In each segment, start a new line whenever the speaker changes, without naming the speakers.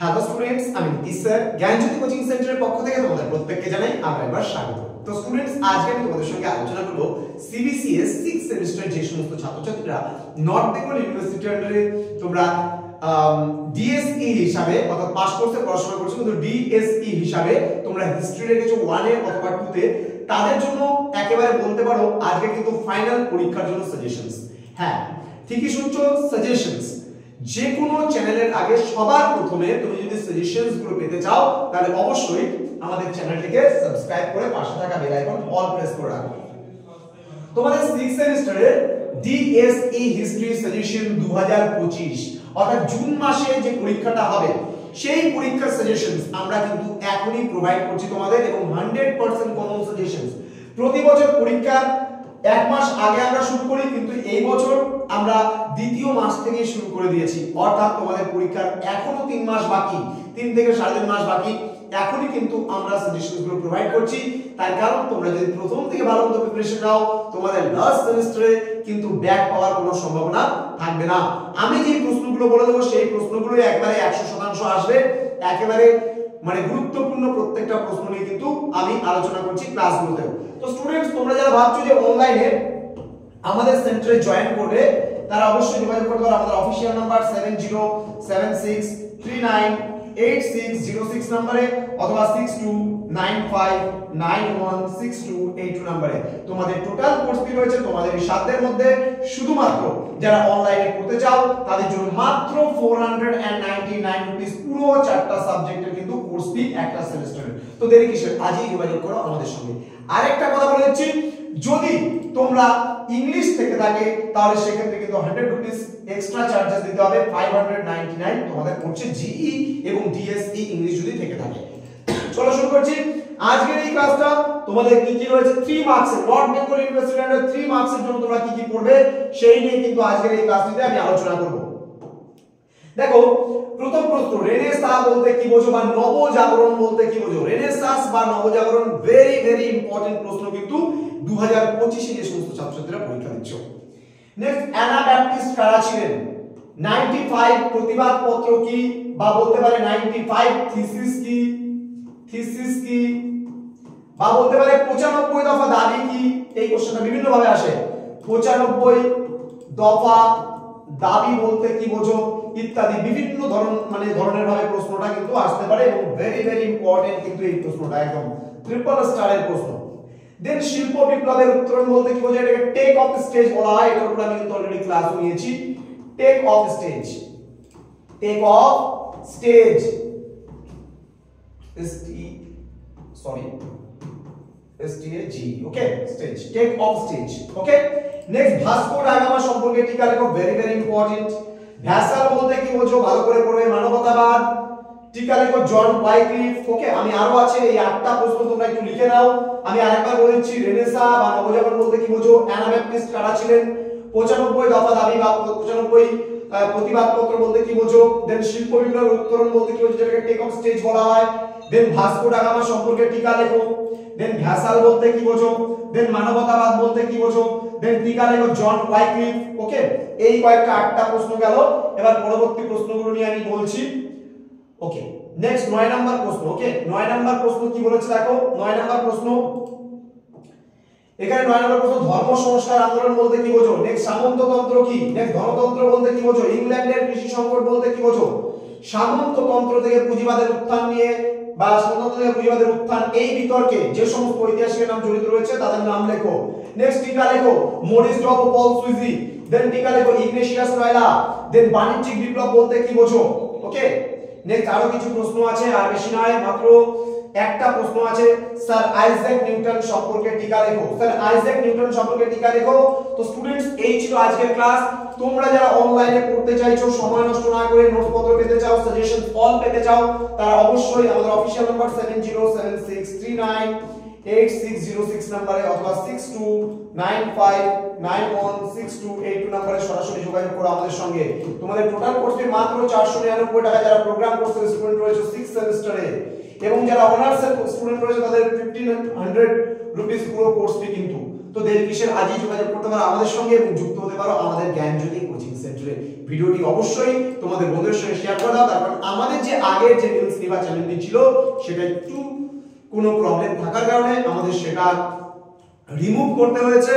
Hello students, আমি Nitish sir জ্ঞানজ্যোতি coaching সেন্টারের পক্ষ থেকে তোমাদের প্রত্যেককে জানাই আবার একবার স্বাগত। তো স্টুডেন্টস, আজকে আমি তোমাদের সঙ্গে আলোচনা করব সিবিসিএস 6th সেমিস্টার যে সমস্ত ছাত্রছাত্রীরা নর্থ বেঙ্গল ইউনিভার্সিটির আন্ডারে তোমরা ডিএসই হিসাবে অর্থাৎ পাস কোর্সে পড়াশোনা করছো, কিন্তু ডিএসই হিসাবে তোমরা হিস্ট্রি রেখেছো 1 এ অথবা 2 তে, তাদের জন্য একেবারে বলতে পারো আজকে কিন্তু ফাইনাল পরীক্ষার জন্য সাজেশনস। হ্যাঁ, ঠিকই শুনছো, সাজেশনস। যে কোনো চ্যানেলের আগে সবার প্রথমে তুমি যদি সাজেশনস গুলো পেতে চাও তাহলে অবশ্যই আমাদের চ্যানেলটিকে সাবস্ক্রাইব করে পাশে থাকা বেল আইকন অল প্রেস করে রাখো। তোমাদের 6th সেমিস্টারের ডিএসই হিস্ট্রি সাজেশন 2025 অর্থাৎ জুন মাসে যে পরীক্ষাটা হবে সেই পরীক্ষার সাজেশনস আমরা কিন্তু এখনই প্রোভাইড করছি তোমাদের, এবং 100% কমন সাজেশনস। প্রতি বছর পরীক্ষার এক মাস আগে আমরা শুরু করি, কিন্তু এই বছর আমরা দ্বিতীয় মাস থেকে শুরু করে দিয়েছি, অর্থাৎ তোমাদের পরীক্ষার এখনো 3 মাস বাকি, 3 থেকে 3.5 মাস বাকি। এখনই কিন্তু আমরা সাজেশনগুলো প্রোভাইড করছি, তার কারণ তোমরা যদি প্রথম থেকে ভালো মতো প্রিপারেশন নাও তোমাদের লাস্ট সেমিস্টারে কিন্তু ব্যাক পাওয়ার কোনো সম্ভাবনা থাকবে না। আমি যে প্রশ্নগুলো বলে দেবো সেই প্রশ্নগুলো একবারে 100% আসবে, একেবারে মানে গুরুত্বপূর্ণ প্রত্যেকটা প্রশ্ন নিয়ে কিন্তু আমি আলোচনা করছি ক্লাসগুলোতে। তো স্টুডেন্টস, তোমরা যারা ভাবছো যে অনলাইনে আমাদের সেন্টারে জয়েন করবে তারা অবশ্যই যোগাযোগ করতে পারো আমাদের অফিশিয়াল নাম্বার 7076398606 নম্বরে অথবা 6295916282 নম্বরে। তোমাদের টোটাল কোর্স ফি রয়েছে তোমাদের এই সাধ্যের মধ্যে। শুধুমাত্র যারা অনলাইনে করতে চাও তাদের জন্য মাত্র 499 রুপিস, পুরো 4টা সাবজেক্টের কিন্তু কোর্স ফি একটা সেমিস্টারের। তো দেরি কিসের, আজই যোগাযোগ করো আমাদের সঙ্গে। আরেকটা কথা বলে দিচ্ছি, যদি তোমরা ইংলিশ থেকে থাকে তাহলে সেক্ষেত্রে কিন্তু 100 রুপিস এক্সট্রা চার্জেস দিতে হবে, 599 তোমাদের পড়ছে জিই এবং ডিএসই ইংলিশ যদি থেকে থাকে। চলো শুরু করছি আজকের এই ক্লাসটা। তোমাদের কি কি রয়েছে 3 মার্কস এর, নর্থ বেঙ্গল ইউনিভার্সিটি এর 3 মার্কস এর জন্য তোমরা কি কি পড়বে সেই নিয়ে কিন্তু আজকের এই ক্লাসটিতে আমি আলোচনা করব। দেখো, প্রথম প্রশ্ন, রেনেসাঁ বলতে কি বোঝো বা নবজাগরণ বলতে কি বোঝো? রেনেসাঁস বা নবজাগরণ ভেরি ভেরি ইম্পর্টেন্ট প্রশ্ন কিন্তু 2025 এ যে সমস্ত ছাত্রছাত্রীরা পরীক্ষা দিচ্ছ। নেক্সট, অ্যানাব্যাপটিস্ট কারা ছিলেন? 95 প্রতিবাদ পত্র কি, বা বলতে পারে 95 থিসিস কি, থিসিস কি, বা বলতে পারে 95 দফা দাবি কি? এই কোশ্চেনটা বিভিন্ন ভাবে আসে। 95 দফা দাবি বলতে কি বোঝো ইত্যাদি বিভিন্ন ধরনের ভাবে প্রশ্নটা কিন্তু আসতে পারে, এবং ভেরি ভেরি ইম্পর্টেন্ট কিন্তু এই প্রশ্নটা একদম ট্রিপল স্টারের প্রশ্ন। দেন শিল্প বিপ্লবের উত্তরণ বলতে কি বোঝো? এটাকে টেক অফ স্টেজ বলা হয়, এটার উপর আমি কিন্তু অলরেডি ক্লাস নিয়েছি। Take off stage, take off stage, STAG, okay, stage, take off stage, okay. Next, Vasco da Gama সম্পর্কে টিকা লেখো, ভেরি ভেরি ইম্পর্টেন্ট। ভ্যাসাল বলতে কি বোঝো? ভালো করে পড়বে, মানবতাবাদ, টিকা লেখো জন ওয়াইক্লিফ, ওকে। আমি আরো আছে এই 8টা প্রশ্ন তোমরা একটু লিখে নাও। আমি আরেকবার বলে দিচ্ছি, রেনেসাঁ বা নবজাগরণ বলতে কি বোঝো? অ্যানাব্যাপটিস্ট কারা ছিলেন? 95 দফা দাবি বা 95 প্রতিবাদ পত্র বলতে কি বোঝো? দেন শিল্প বিপ্লবের উত্তরণ বলতে কি বোঝো? যেটাকে টেক অফ স্টেজ বলা হয়। দেন ভাস্কো ডা গামা সম্পর্কে টিকা লেখো। দেন ভ্যাসাল বলতে কি বোঝো? দেন মানবতাবাদ বলতে কি বোঝো? দেন টিকা লেখো জন ওয়াইক্লিফ, ওকে। এই কয়েকটা 8টা প্রশ্ন গেল। এবার পরবর্তী প্রশ্নগুলো নিয়ে আমি বলছি, ওকে। নেক্সট 9 নাম্বার প্রশ্ন, ওকে। 9 নাম্বার প্রশ্ন কি বলেছে দেখো, 9 নাম্বার প্রশ্ন, এখানে 9 নাম্বার প্রশ্ন, ধর্ম সংস্কার আন্দোলন বলতে কি বোঝো? নেক্সট, সামন্ততন্ত্র কি? নেক্সট, ধনতন্ত্র বলতে কি বোঝো? ইংল্যান্ডের কৃষি সংকট বলতে কি বোঝো? সামন্ততন্ত্র থেকে পুঁজিবাদের উত্থান নিয়ে বা সামন্ততন্ত্র থেকে পুঁজিবাদের উত্থান, এই বিতর্কে যে সমস্ত ঐতিহাসিকের নাম জড়িত রয়েছে তাদের নাম লেখো। নেক্সট, টিকা লেখো মরিস ডব ও পল সুইজি। দেন টিকা লেখো ইগনেশিয়াস লয়লা। দেন বাণিজ্যিক বিপ্লব বলতে কি বোঝো? ওকে। নেক্সট, আরো কিছু প্রশ্ন আছে, আর বেশি নয়, মাত্র একটা প্রশ্ন আছে, স্যার আইজ্যাক নিউটন সম্পর্কে টিকা লেখো। স্যার আইজ্যাক নিউটন সম্পর্কে টিকা লেখো। তো স্টুডেন্টস, এই ছিল আজকের ক্লাস। তোমরা যারা অনলাইনে পড়তে চাইছো, সময় নষ্ট না করে নোটস পত্র পেতে চাও, সাজেশন অল পেতে চাও, তারা অবশ্যই আমাদের অফিশিয়াল নাম্বার 7076398606 নম্বরে অথবা 6295916282 নম্বরে সরাসরি যোগাযোগ করো আমাদের সঙ্গে। তোমাদের টোটাল কোর্স ফি মাত্র 499 টাকা যারা প্রোগ্রাম কোর্সের স্টুডেন্ট রয়েছে 6th সেমিস্টারে, এবং যারা অনার্স এর স্টুডেন্ট রয়েছে তাদের 1500 রুপিস পুরো কোর্স ফি কিন্তু। তো দেরি কিসের, আজই যোগাযোগ করতে পারো আমাদের সঙ্গে এবং যুক্ত হতে পারো আমাদের জ্ঞানজ্যোতি কোচিং সেন্টারে। ভিডিওটি অবশ্যই তোমাদের বন্ধুদের সঙ্গে শেয়ার করে দাও, তার কারণ আমাদের যে আগের যে নিউজ নিবা চ্যানেলটি ছিল সেটা একটু কোনো প্রবলেম থাকার কারণে আমাদের সেটা রিমুভ করতে হয়েছে।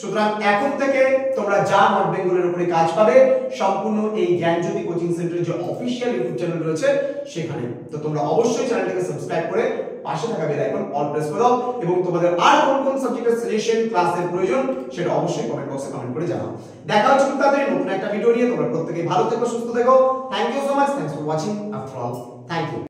সুতরাং এখন থেকে তোমরা যা নর্থ বেঙ্গলের উপরে কাজ পাবে সম্পূর্ণ এই জ্ঞানজ্যোতি কোচিং সেন্টারের যে অফিশিয়াল ইউটিউব চ্যানেল রয়েছে সেখানে। তো তোমরা অবশ্যই চ্যানেলটাকে সাবস্ক্রাইব করে পাশে থাকা বেল আইকন অল প্রেস করে দাও এবং তোমাদের আর কোন কোন সাবজেক্টের সাজেশন ক্লাসের প্রয়োজন সেটা অবশ্যই কমেন্ট বক্সে কমেন্ট করে জানাও। দেখা হচ্ছে খুব তাড়াতাড়ি নতুন একটা ভিডিও নিয়ে। তোমরা প্রত্যেকেই ভালো থেকো, সুস্থ থেকো। Thank you so much, thanks for watching after all, thank you.